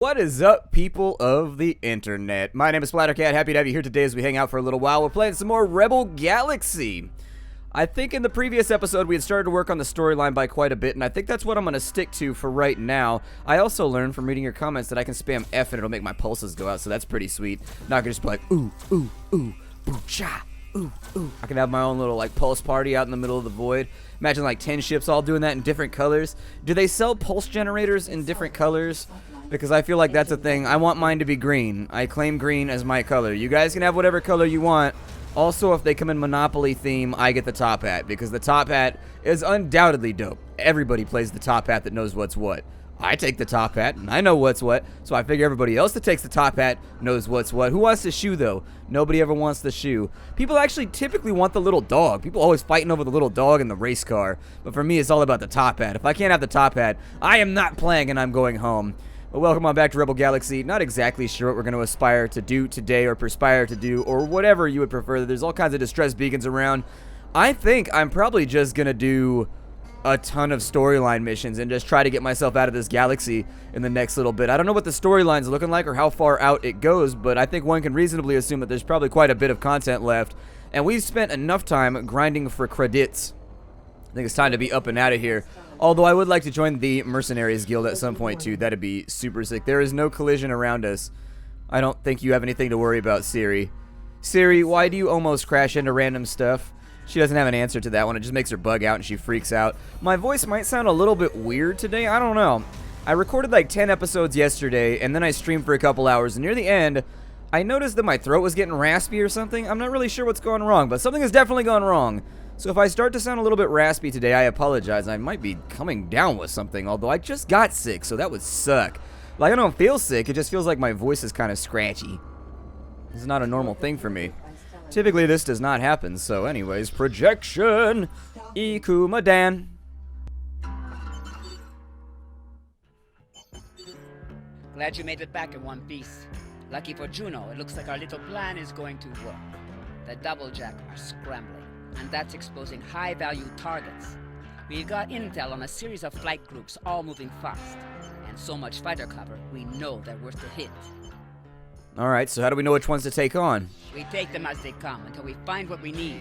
What is up, people of the internet? My name is Splattercat. Happy to have you here today as we hang out for a little while. We're playing some more Rebel Galaxy. I think in the previous episode we had started to work on the storyline by quite a bit, and I think that's what I'm going to stick to for right now. I also learned from reading your comments that I can spam F and it'll make my pulses go out, so that's pretty sweet. Not going to just be like, ooh, ooh, ooh, boo, cha, ooh, ooh. I can have my own little, like, pulse party out in the middle of the void. Imagine, like, 10 ships all doing that in different colors. Do they sell pulse generators in different colors? Because I feel like that's a thing. I want mine to be green. I claim green as my color. You guys can have whatever color you want. Also, if they come in Monopoly theme, I get the top hat. Because the top hat is undoubtedly dope. Everybody plays the top hat that knows what's what. I take the top hat, and I know what's what. So I figure everybody else that takes the top hat knows what's what. Who wants the shoe, though? Nobody ever wants the shoe. People actually typically want the little dog. People always fighting over the little dog in the race car. But for me, it's all about the top hat. If I can't have the top hat, I am not playing and I'm going home. But welcome on back to Rebel Galaxy. Not exactly sure what we're going to aspire to do today or perspire to do or whatever you would prefer. There's all kinds of distress beacons around. I think I'm probably just going to do a ton of storyline missions and just try to get myself out of this galaxy in the next little bit. I don't know what the storyline's looking like or how far out it goes, but I think one can reasonably assume that there's probably quite a bit of content left. And we've spent enough time grinding for credits. I think it's time to be up and out of here. Although I would like to join the Mercenaries Guild at some point too. That'd be super sick. There is no collision around us. I don't think you have anything to worry about, Siri. Siri, why do you almost crash into random stuff? She doesn't have an answer to that one. It just makes her bug out and she freaks out. My voice might sound a little bit weird today. I don't know. I recorded like 10 episodes yesterday and then I streamed for a couple hours. And near the end, I noticed that my throat was getting raspy or something. I'm not really sure what's going wrong, but something has definitely gone wrong. So if I start to sound a little bit raspy today, I apologize. I might be coming down with something, although I just got sick, so that would suck. Like, I don't feel sick, it just feels like my voice is kind of scratchy. This is not a normal thing for me. Typically, this does not happen, so anyways, projection! Ikumadan. Glad you made it back in one piece. Lucky for Juno, it looks like our little plan is going to work. The Doublejack are scrambling, and that's exposing high-value targets. We've got intel on a series of flight groups all moving fast, and so much fighter cover, we know they're worth the hit. Alright, so how do we know which ones to take on? We take them as they come until we find what we need,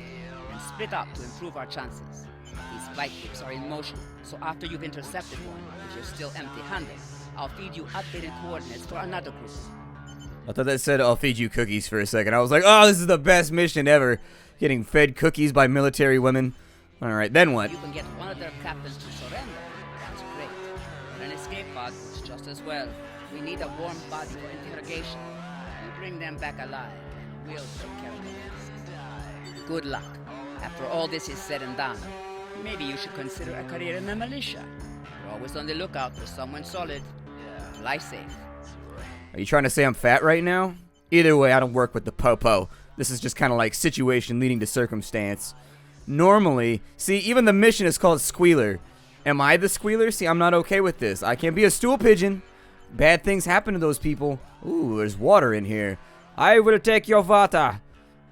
and split up to improve our chances. These flight groups are in motion, so after you've intercepted one, if you're still empty-handed, I'll feed you updated coordinates for another group. I thought that said I'll feed you cookies for a second. I was like, oh, this is the best mission ever. Getting fed cookies by military women. Alright, then what? You can get one of their captains to surrender. That's great. But an escape pod works just as well. We need a warm body for interrogation. You bring them back alive, and we'll take care of the rest. Good luck. After all this is said and done, maybe you should consider a career in the militia. We're always on the lookout for someone solid. Fly safe. Are you trying to say I'm fat right now? Either way, I don't work with the popo. This is just kind of like situation leading to circumstance. Normally, see, even the mission is called Squealer. Am I the Squealer? See, I'm not okay with this. I can't be a stool pigeon. Bad things happen to those people. Ooh, there's water in here. I will take your water.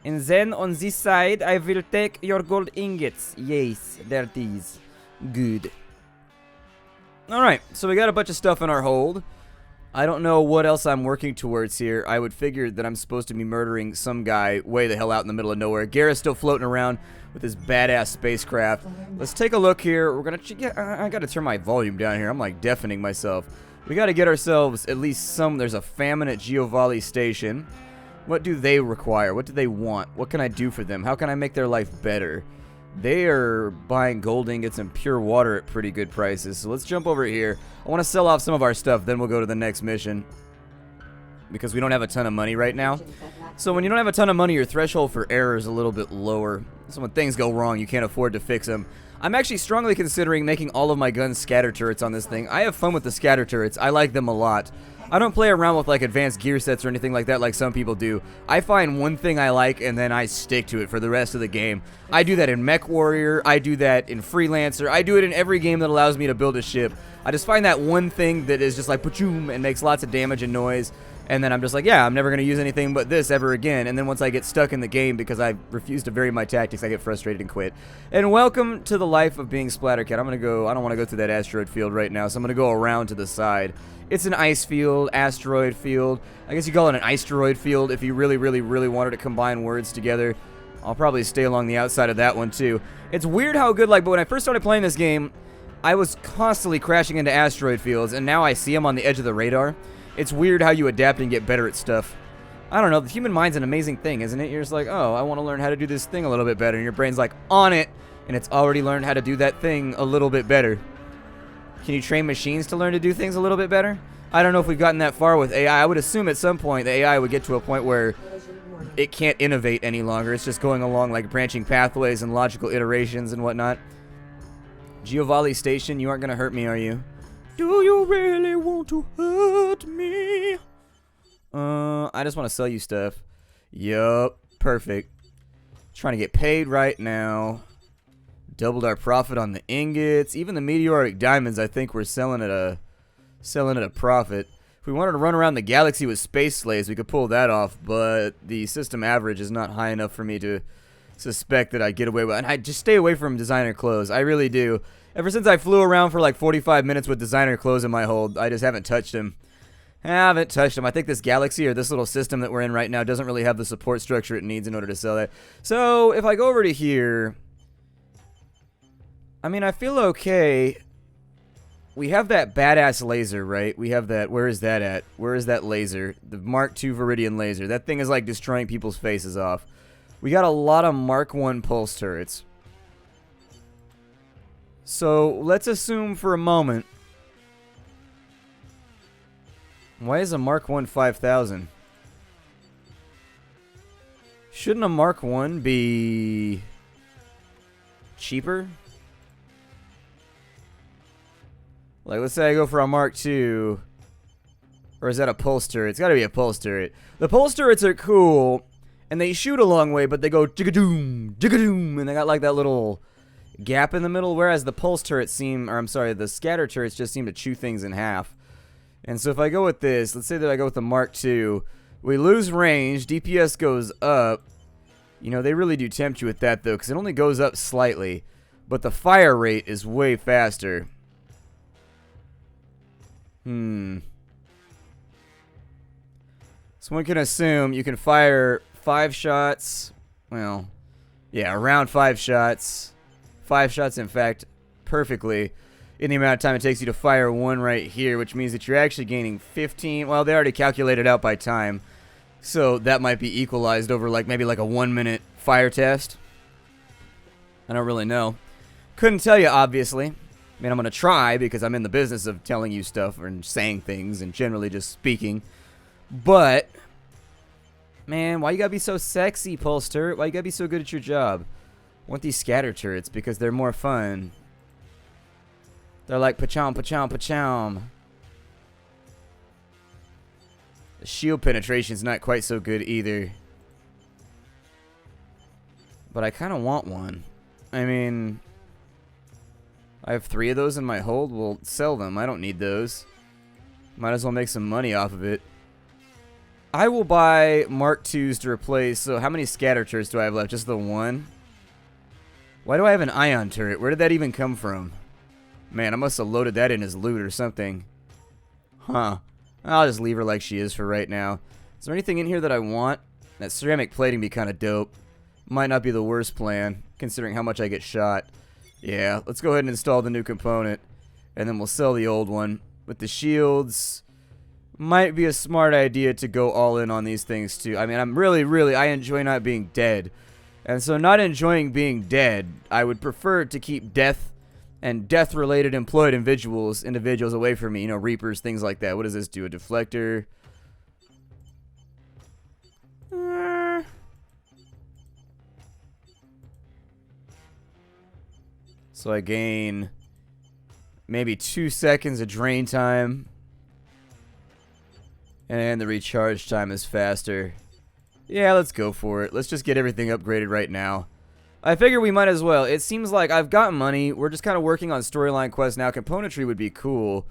And then on this side, I will take your gold ingots. Yes, there it is. Good. Alright, so we got a bunch of stuff in our hold. I don't know what else I'm working towards here. I would figure that I'm supposed to be murdering some guy way the hell out in the middle of nowhere. Garrett's still floating around with his badass spacecraft. Let's take a look here. We're gonna I gotta turn my volume down here. I'm like deafening myself. We gotta get ourselves at least some. There's a famine at Giovanni Station. What do they require? What do they want? What can I do for them? How can I make their life better? They are buying gold ingots and pure water at pretty good prices. So let's jump over here. I want to sell off some of our stuff, then we'll go to the next mission. Because we don't have a ton of money right now. So when you don't have a ton of money, your threshold for error is a little bit lower. So when things go wrong, you can't afford to fix them. I'm actually strongly considering making all of my guns scatter turrets on this thing. I have fun with the scatter turrets. I like them a lot. I don't play around with like advanced gear sets or anything like that like some people do. I find one thing I like and then I stick to it for the rest of the game. I do that in Mech Warrior, I do that in Freelancer, I do it in every game that allows me to build a ship. I just find that one thing that is just like pachoom and makes lots of damage and noise. And then I'm just like, yeah, I'm never going to use anything but this ever again. And then once I get stuck in the game because I refuse to vary my tactics, I get frustrated and quit. And welcome to the life of being Splattercat. I'm going to go, I don't want to go through that asteroid field right now, so I'm going to go around to the side. It's an ice field, asteroid field. I guess you call it an iceroid field if you really, really, really wanted to combine words together. I'll probably stay along the outside of that one too. It's weird how good, but when I first started playing this game, I was constantly crashing into asteroid fields, and now I see them on the edge of the radar. It's weird how you adapt and get better at stuff. I don't know, the human mind's an amazing thing, isn't it? You're just like, oh, I want to learn how to do this thing a little bit better, and your brain's like, on it, and it's already learned how to do that thing a little bit better. Can you train machines to learn to do things a little bit better? I don't know if we've gotten that far with AI. I would assume at some point the AI would get to a point where it can't innovate any longer. It's just going along like branching pathways and logical iterations and whatnot. Giovanni Station, you aren't going to hurt me, are you? Do you really want to hurt me? I just want to sell you stuff. Yup, perfect. Trying to get paid right now. Doubled our profit on the ingots. Even the meteoric diamonds, I think we're selling at a profit. If we wanted to run around the galaxy with space slaves, we could pull that off, but the system average is not high enough for me to suspect that I'd get away with it. And I just stay away from designer clothes. I really do. Ever since I flew around for like 45 minutes with designer clothes in my hold, I just haven't touched them. I think this galaxy or this little system that we're in right now doesn't really have the support structure it needs in order to sell that. So if I go over to here, I mean, I feel okay. We have that badass laser, right? We have that. Where is that at? Where is that laser? The Mark II Viridian laser. That thing is like destroying people's faces off. We got a lot of Mark I pulse turrets. So let's assume for a moment. Why is a Mark I 5000? Shouldn't a Mark I be cheaper? Like, let's say I go for a Mark II. Or is that a pulse turret? It's got to be a pulse turret. The pulse turrets are cool, and they shoot a long way, but they go jigga-doom, jigga-doom, and they got like that little gap in the middle, whereas the pulse turrets seem, or I'm sorry, the scatter turrets just seem to chew things in half. And so if I go with this, let's say that I go with the Mark II, we lose range, DPS goes up. You know, they really do tempt you with that, though, because it only goes up slightly, but the fire rate is way faster. So one can assume you can fire 5 shots, well, yeah, around 5 shots. 5 shots, in fact, perfectly in the amount of time it takes you to fire one right here, which means that you're actually gaining 15. Well, they already calculated out by time, so that might be equalized over like maybe like a 1-minute fire test. I don't really know. Couldn't tell you, obviously. I mean, I'm going to try because I'm in the business of telling you stuff and saying things and generally just speaking. But, man, why you got to be so sexy, Pulse Turret? Why you got to be so good at your job? I want these scatter turrets because they're more fun. They're like pacham, pacham, pacham. The shield penetration's not quite so good either. But I kind of want one. I mean, I have 3 of those in my hold. We'll sell them. I don't need those. Might as well make some money off of it. I will buy Mark IIs to replace. So how many scatter turrets do I have left? Just the one? Why do I have an ion turret? Where did that even come from? Man, I must have loaded that in as loot or something. Huh. I'll just leave her like she is for right now. Is there anything in here that I want? That ceramic plating be kind of dope. Might not be the worst plan, considering how much I get shot. Yeah, let's go ahead and install the new component. And then we'll sell the old one. With the shields, might be a smart idea to go all in on these things too. I mean, I enjoy not being dead. And so not enjoying being dead, I would prefer to keep death and death-related employed individuals away from me. You know, Reapers, things like that. What does this do? A deflector? So I gain maybe 2 seconds of drain time. And the recharge time is faster. Yeah, let's go for it. Let's just get everything upgraded right now. I figure we might as well. It seems like I've got money. We're just kind of working on storyline quests now. Componentry would be cool.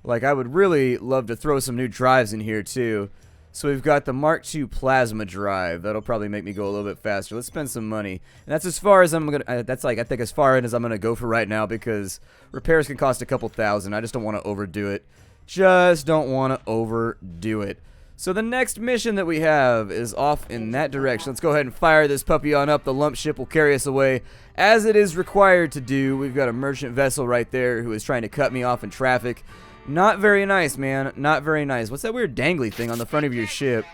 Like, I would really love to throw some new drives in here, too. So we've got the Mark II plasma drive. That'll probably make me go a little bit faster. Let's spend some money. And that's as far as I'm gonna. That's like I think as far in as I'm gonna go for right now because repairs can cost a couple thousand. I just don't want to overdo it. Just don't want to overdo it. So the next mission that we have is off in that direction. Let's go ahead and fire this puppy on up. The lump ship will carry us away as it is required to do. We've got a merchant vessel right there who is trying to cut me off in traffic. Not very nice, man. Not very nice. What's that weird dangly thing on the front of your ship?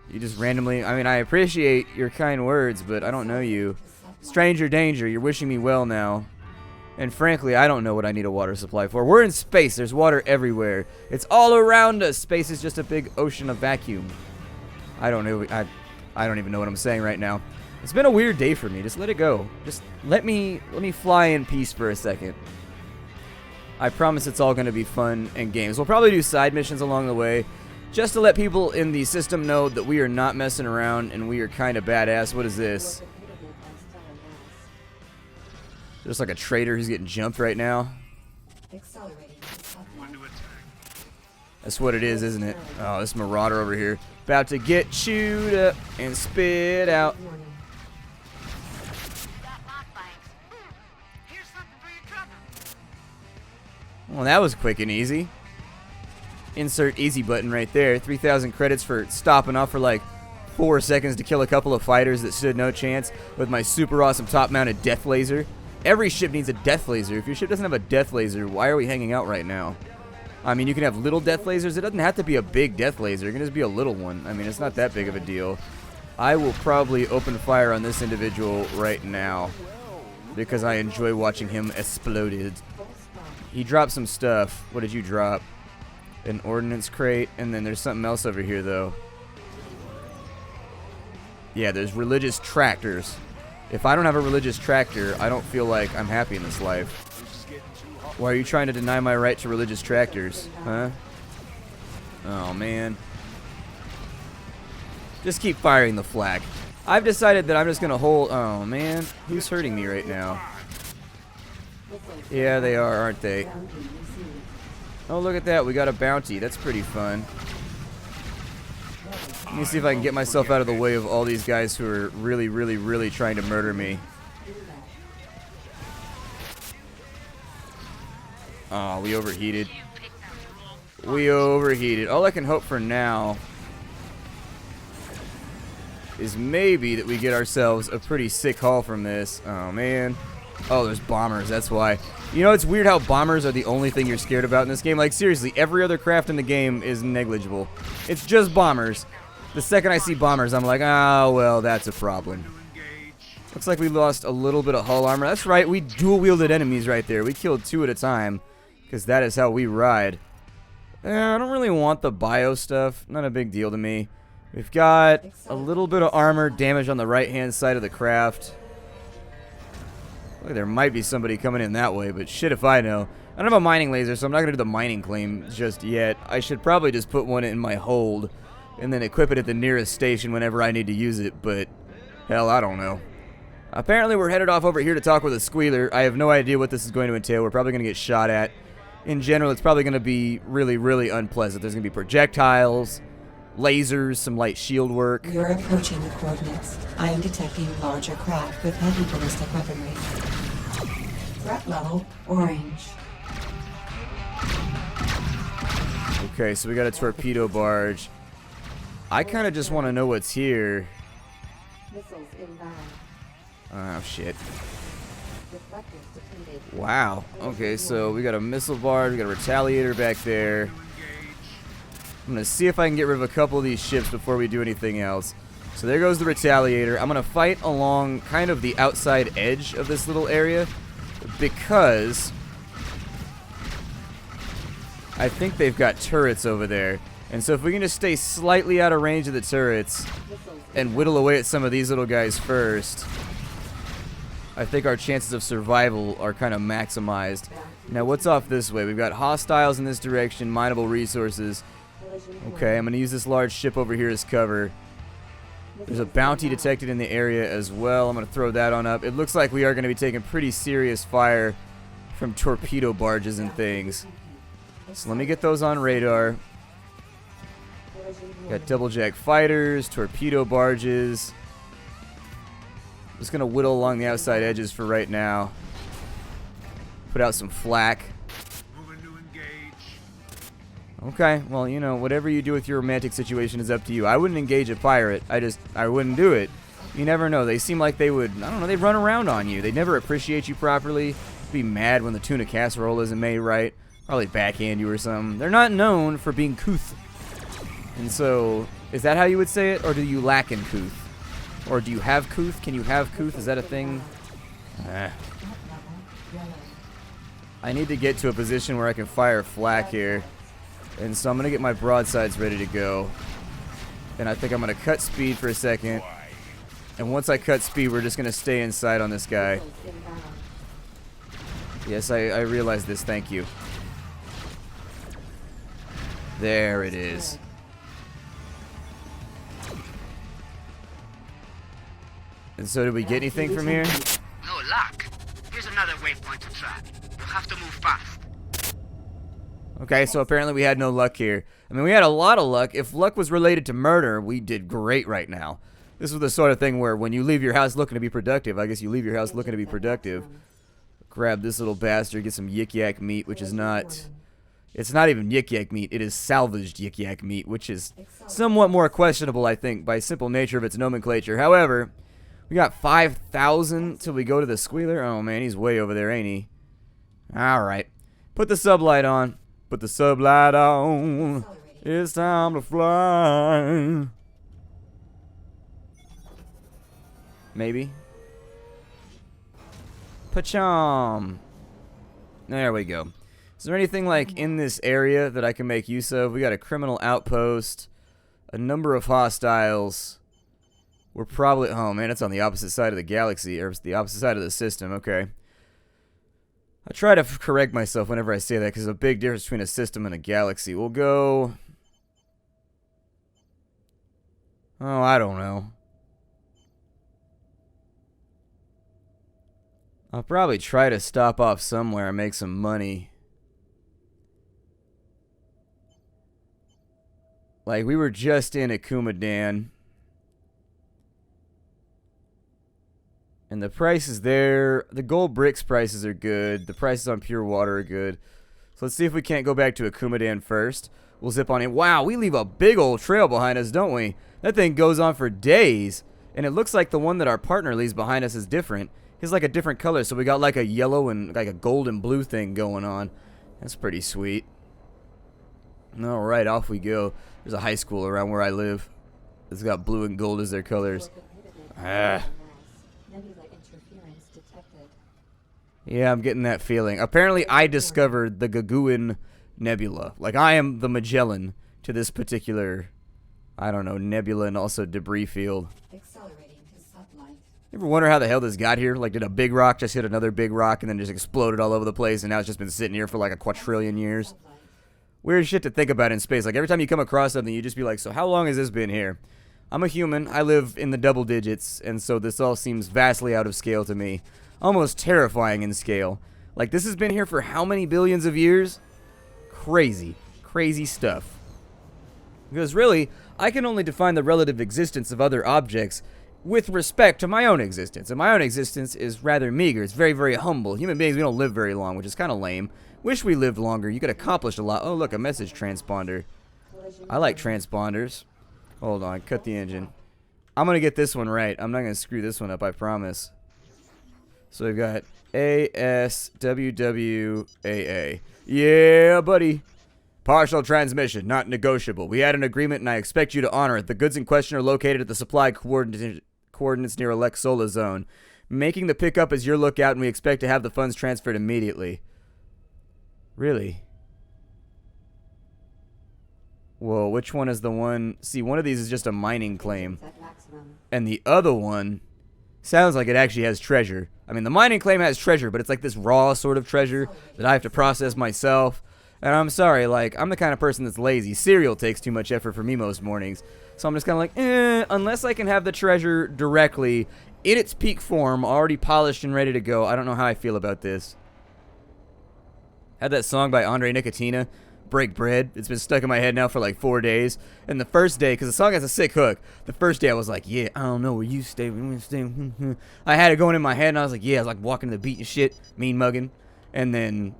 You just randomly... I mean, I appreciate your kind words, but I don't know you. Stranger danger. You're wishing me well now. And frankly, I don't know what I need a water supply for. We're in space. There's water everywhere. It's all around us. Space is just a big ocean of vacuum. I don't know. I don't even know what I'm saying right now. It's been a weird day for me. Just let it go. Just let me fly in peace for a second. I promise it's all going to be fun and games. We'll probably do side missions along the way just to let people in the system know that we are not messing around and we are kind of badass. What is this? Just like a traitor who's getting jumped right now. That's what it is, isn't it? Oh, this marauder over here. About to get chewed up and spit out. Well, that was quick and easy. Insert easy button right there. 3,000 credits for stopping off for like 4 seconds to kill a couple of fighters that stood no chance with my super awesome top-mounted death laser. Every ship needs a death laser. If your ship doesn't have a death laser, why are we hanging out right now? I mean, you can have little death lasers. It doesn't have to be a big death laser. It can just be a little one. I mean, it's not that big of a deal. I will probably open fire on this individual right now because I enjoy watching him exploded. He dropped some stuff. What did you drop? An ordnance crate, and then there's something else over here, though. Yeah, there's religious tractors. If I don't have a religious tractor, I don't feel like I'm happy in this life. Why are you trying to deny my right to religious tractors? Huh? Oh, man. Just keep firing the flag. I've decided that I'm just going to hold... Oh, man. Who's hurting me right now? Yeah, they are, aren't they? Oh, look at that. We got a bounty. That's pretty fun. Let me see if I can get myself out of the way of all these guys who are really, really, really trying to murder me. Oh, we overheated. We overheated. All I can hope for now is maybe that we get ourselves a pretty sick haul from this. Oh, man. Oh, there's bombers. That's why. You know, it's weird how bombers are the only thing you're scared about in this game. Like, seriously, every other craft in the game is negligible. It's just bombers. The second I see bombers, I'm like, oh, well, that's a problem. Looks like we lost a little bit of hull armor. That's right, we dual-wielded enemies right there. We killed 2 at a time, because that is how we ride. I don't really want the bio stuff. Not a big deal to me. We've got a little bit of armor damage on the right-hand side of the craft. Look, there might be somebody coming in that way, but shit if I know. I don't have a mining laser, so I'm not going to do the mining claim just yet. I should probably just put one in my hold and then equip it at the nearest station whenever I need to use it, but hell, I don't know. Apparently, we're headed off over here to talk with a squealer. I have no idea what this is going to entail. We're probably going to get shot at. In general, it's probably going to be really, really unpleasant. There's going to be projectiles, lasers, some light shield work. You're approaching the coordinates. I am detecting larger craft with heavy ballistic weaponry. Threat level orange. Okay, so we got a torpedo barge. I kind of just want to know what's here. Missiles inbound. Oh, shit. Wow. Okay, so we got a missile barge, we got a retaliator back there. I'm going to see if I can get rid of a couple of these ships before we do anything else. So there goes the retaliator. I'm going to fight along kind of the outside edge of this little area because I think they've got turrets over there. And so if we can just stay slightly out of range of the turrets and whittle away at some of these little guys first, I think our chances of survival are kind of maximized. Now, what's off this way? We've got hostiles in this direction, mineable resources. Okay, I'm going to use this large ship over here as cover. There's a bounty detected in the area as well. I'm going to throw that on up. It looks like we are going to be taking pretty serious fire from torpedo barges and things. So let me get those on radar. Got double jack fighters, torpedo barges. Just gonna whittle along the outside edges for right now. Put out some flak. Okay, well, you know, whatever you do with your romantic situation is up to you. I wouldn't engage a pirate. I wouldn't do it. You never know. They seem like they would, I don't know, they'd run around on you. They'd never appreciate you properly. Be mad when the tuna casserole isn't made right. Probably backhand you or something. They're not known for being couth. And so, is that how you would say it? Or do you lack in couth? Or do you have couth? Can you have couth? Is that a thing? I need to get to a position where I can fire flak here. And so I'm going to get my broadsides ready to go. And I think I'm going to cut speed for a second. And once I cut speed, we're just going to stay inside on this guy. Yes, I realize this. Thank you. There it is. And so did we get anything from here? No luck. Here's another waypoint to try. You'll have to move fast. Okay, so apparently we had no luck here. I mean, we had a lot of luck. If luck was related to murder, we did great right now. This was the sort of thing where when you leave your house looking to be productive, I guess you leave your house looking to be productive. Grab this little bastard, get some yik-yak meat, which is not... It's not even yik-yak meat. It is salvaged yik-yak meat, which is somewhat more questionable, I think, by simple nature of its nomenclature. However, we got 5,000 till we go to the squealer. Oh, man, he's way over there, ain't he? All right. Put the sublight on. Put the sublight on. It's time to fly. Maybe. Pacham. There we go. Is there anything like in this area that I can make use of? We got a criminal outpost, a number of hostiles. We're probably, oh man, it's on the opposite side of the galaxy, or the opposite side of the system. Okay. I try to correct myself whenever I say that because there's a big difference between a system and a galaxy. We'll go, oh, I don't know. I'll probably try to stop off somewhere and make some money. Like, we were just in Akumadan. And the prices there, the gold bricks prices are good. The prices on pure water are good. So let's see if we can't go back to Akumadan first. We'll zip on in. Wow, we leave a big old trail behind us, don't we? That thing goes on for days. And it looks like the one that our partner leaves behind us is different. He's like a different color, so we got like a yellow and like a gold and blue thing going on. That's pretty sweet. Alright, off we go. There's a high school around where I live. It's got blue and gold as their colors. Ah. Yeah, I'm getting that feeling. Apparently, I discovered the Gagouin Nebula. Like, I am the Magellan to this particular, I don't know, nebula and also debris field. Accelerating to sublight. You ever wonder how the hell this got here? Like, did a big rock just hit another big rock and then just exploded all over the place and now it's just been sitting here for like a quadrillion years? Weird shit to think about in space. Like, every time you come across something, you just be like, so how long has this been here? I'm a human. I live in the double digits, and so this all seems vastly out of scale to me. Almost terrifying in scale. Like, this has been here for how many billions of years? Crazy. Crazy stuff. Because really, I can only define the relative existence of other objects with respect to my own existence. And my own existence is rather meager. It's very, very humble. Human beings, we don't live very long, which is kind of lame. Wish we lived longer. You could accomplish a lot. Oh, look, a message transponder. I like transponders. Hold on, cut the engine. I'm going to get this one right. I'm not going to screw this one up, I promise. So we've got ASWWAA. Yeah, buddy. Partial transmission, not negotiable. We had an agreement and I expect you to honor it. The goods in question are located at the supply coordinates near Alexola Zone. Making the pickup is your lookout and we expect to have the funds transferred immediately. Really? Whoa, which one is the one? See, one of these is just a mining claim. And the other one sounds like it actually has treasure. I mean, the mining claim has treasure, but it's like this raw sort of treasure that I have to process myself. And I'm sorry, like, I'm the kind of person that's lazy. Cereal takes too much effort for me most mornings. So I'm just kind of like, unless I can have the treasure directly in its peak form, already polished and ready to go, I don't know how I feel about this. Had that song by Andre Nicotina, Break Bread. It's been stuck in my head now for like 4 days. And the first day, because the song has a sick hook, the first day I was like, yeah, I don't know where you stay. I had it going in my head, and I was like, yeah, I was like walking to the beat and shit, mean mugging. And then,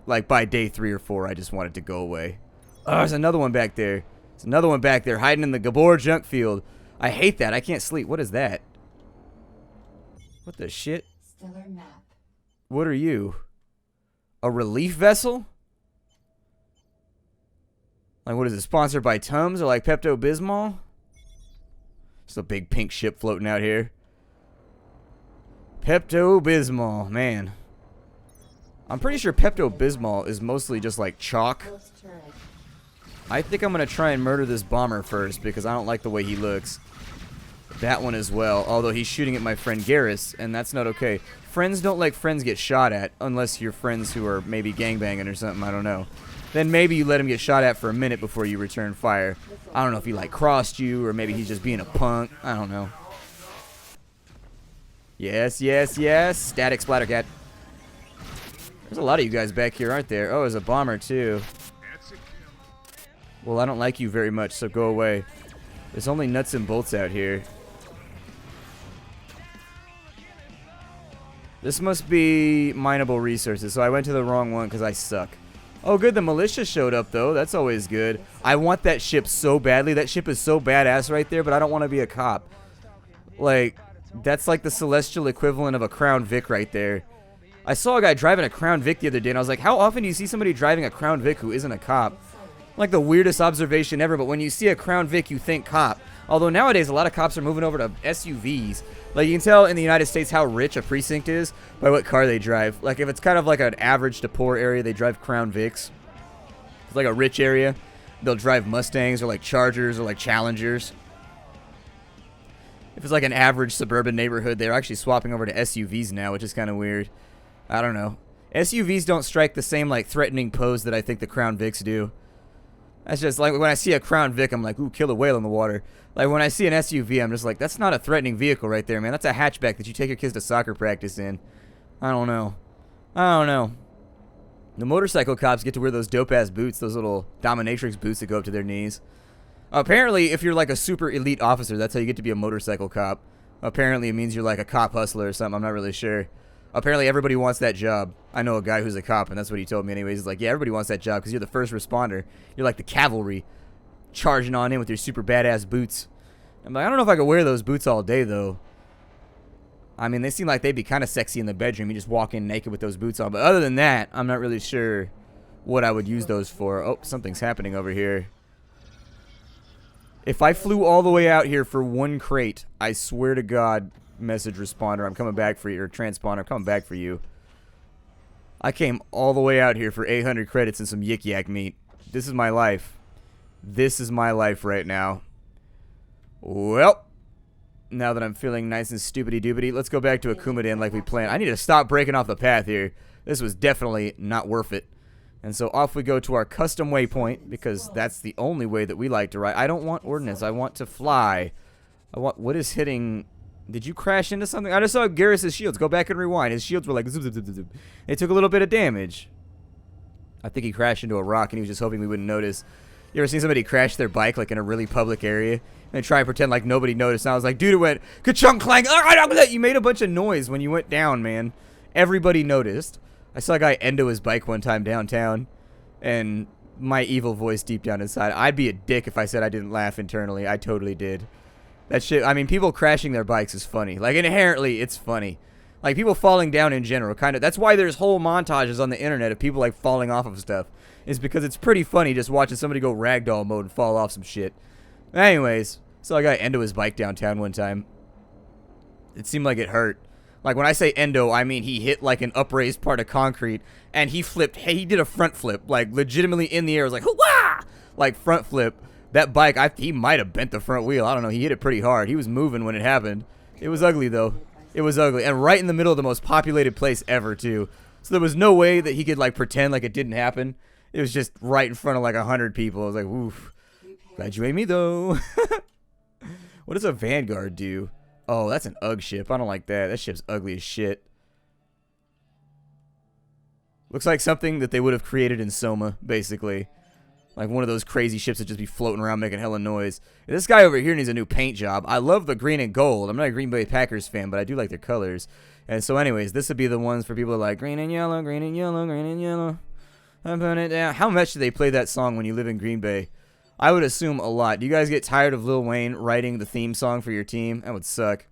like, by day 3 or 4, I just wanted to go away. Oh, there's another one back there. There's another one back there hiding in the Gabor junk field. I hate that. I can't sleep. What is that? What the shit? Stellar map. What are you? A relief vessel? Like, what is it? Sponsored by Tums or like Pepto-Bismol? Just a big pink ship floating out here. Pepto-Bismol, man. I'm pretty sure Pepto-Bismol is mostly just like chalk. I think I'm going to try and murder this bomber first because I don't like the way he looks. That one as well, although he's shooting at my friend Garrus, and that's not okay. Friends don't let friends get shot at unless you're friends who are maybe gangbanging or something, I don't know. Then maybe you let him get shot at for a minute before you return fire. I don't know if he like crossed you or maybe he's just being a punk. I don't know. Yes, yes, yes. Static Splattercat. There's a lot of you guys back here, aren't there? Oh, there's a bomber too. Well, I don't like you very much, so go away. There's only nuts and bolts out here. This must be mineable resources, so I went to the wrong one because I suck. Oh, good, the militia showed up, though. That's always good. I want that ship so badly. That ship is so badass right there, but I don't want to be a cop. Like, that's like the celestial equivalent of a Crown Vic right there. I saw a guy driving a Crown Vic the other day, and I was like, how often do you see somebody driving a Crown Vic who isn't a cop? Like the weirdest observation ever, but when you see a Crown Vic, you think cop. Although nowadays, a lot of cops are moving over to SUVs. Like, you can tell in the United States how rich a precinct is by what car they drive. Like, if it's kind of like an average to poor area, they drive Crown Vics. If it's like a rich area, they'll drive Mustangs or like Chargers or like Challengers. If it's like an average suburban neighborhood, they're actually swapping over to SUVs now, which is kind of weird. I don't know. SUVs don't strike the same, like, threatening pose that I think the Crown Vics do. That's just like when I see a Crown Vic, I'm like, ooh, kill a whale in the water. Like when I see an SUV, I'm just like, that's not a threatening vehicle right there, man. That's a hatchback that you take your kids to soccer practice in. I don't know. I don't know. The motorcycle cops get to wear those dope-ass boots, those little dominatrix boots that go up to their knees. Apparently, if you're like a super elite officer, that's how you get to be a motorcycle cop. Apparently, it means you're like a cop hustler or something. I'm not really sure. Apparently, everybody wants that job. I know a guy who's a cop, and that's what he told me anyways. He's like, yeah, everybody wants that job because you're the first responder. You're like the cavalry, charging on in with your super badass boots. I'm like, I don't know if I could wear those boots all day, though. I mean, they seem like they'd be kind of sexy in the bedroom. You just walk in naked with those boots on. But other than that, I'm not really sure what I would use those for. Oh, something's happening over here. If I flew all the way out here for one crate, I swear to God, message responder, I'm coming back for you, or transponder, I'm coming back for you. I came all the way out here for 800 credits and some yik yak meat. This is my life. This is my life right now. Well, now that I'm feeling nice and stupidity-doobity, let's go back to Akumadan like we planned. I need to stop breaking off the path here. This was definitely not worth it. And so off we go to our custom waypoint, because that's the only way that we like to ride. I don't want ordnance. I want to fly. I want... What is hitting... Did you crash into something? I just saw Garrus' shields. Go back and rewind. His shields were like... Zoop, zoop, zoop, zoop. They took a little bit of damage. I think he crashed into a rock, and he was just hoping we wouldn't notice. You ever seen somebody crash their bike, like, in a really public area? And they try and pretend like nobody noticed. And I was like, dude, it went... Ka-chunk, clang! You made a bunch of noise when you went down, man. Everybody noticed. I saw a guy endo his bike one time downtown. And my evil voice deep down inside, I'd be a dick if I said I didn't laugh internally. I totally did. That shit, I mean, people crashing their bikes is funny. Like, inherently, it's funny. Like, people falling down in general, kind of. That's why there's whole montages on the internet of people, like, falling off of stuff. Is because it's pretty funny just watching somebody go ragdoll mode and fall off some shit. Anyways, saw a guy endo his bike downtown one time. It seemed like it hurt. Like, when I say endo, I mean he hit, like, an upraised part of concrete, and he flipped. Hey, he did a front flip, like, legitimately in the air. It was like, hoo-wah! Like, front flip. That bike, he might have bent the front wheel. I don't know. He hit it pretty hard. He was moving when it happened. It was ugly, though. It was ugly. And right in the middle of the most populated place ever, too. So there was no way that he could, like, pretend like it didn't happen. It was just right in front of, like, 100 people. I was like, oof. Glad you ate me, though. What does a Vanguard do? Oh, that's an UGG ship. I don't like that. That ship's ugly as shit. Looks like something that they would have created in Soma, basically. Like one of those crazy ships that just be floating around making hella noise. This guy over here needs a new paint job. I love the green and gold. I'm not a Green Bay Packers fan, but I do like their colors. And so anyways, this would be the ones for people that like green and yellow, green and yellow, green and yellow. I'm putting it down. How much do they play that song when you live in Green Bay? I would assume a lot. Do you guys get tired of Lil Wayne writing the theme song for your team? That would suck.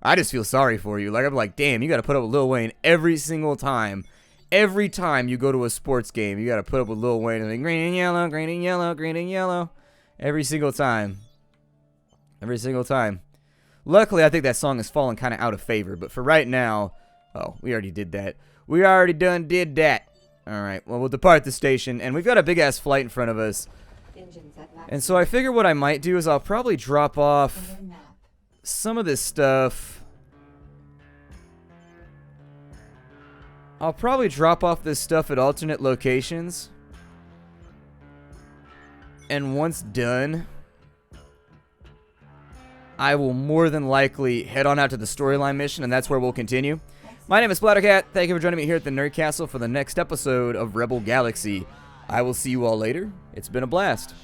I just feel sorry for you. Like, I'm like, damn, you got to put up with Lil Wayne every single time. Every time you go to a sports game, you got to put up with Lil Wayne and like, green and yellow, green and yellow, green and yellow. Every single time. Every single time. Luckily, I think that song has fallen kind of out of favor. But for right now... Oh, we already did that. We already done did that. Alright, well, we'll depart the station. And we've got a big-ass flight in front of us. And so I figure what I might do is I'll probably drop off some of this stuff. I'll probably drop off this stuff at alternate locations. And once done, I will more than likely head on out to the storyline mission, and that's where we'll continue. My name is Splattercat. Thank you for joining me here at the Nerd Castle for the next episode of Rebel Galaxy. I will see you all later. It's been a blast.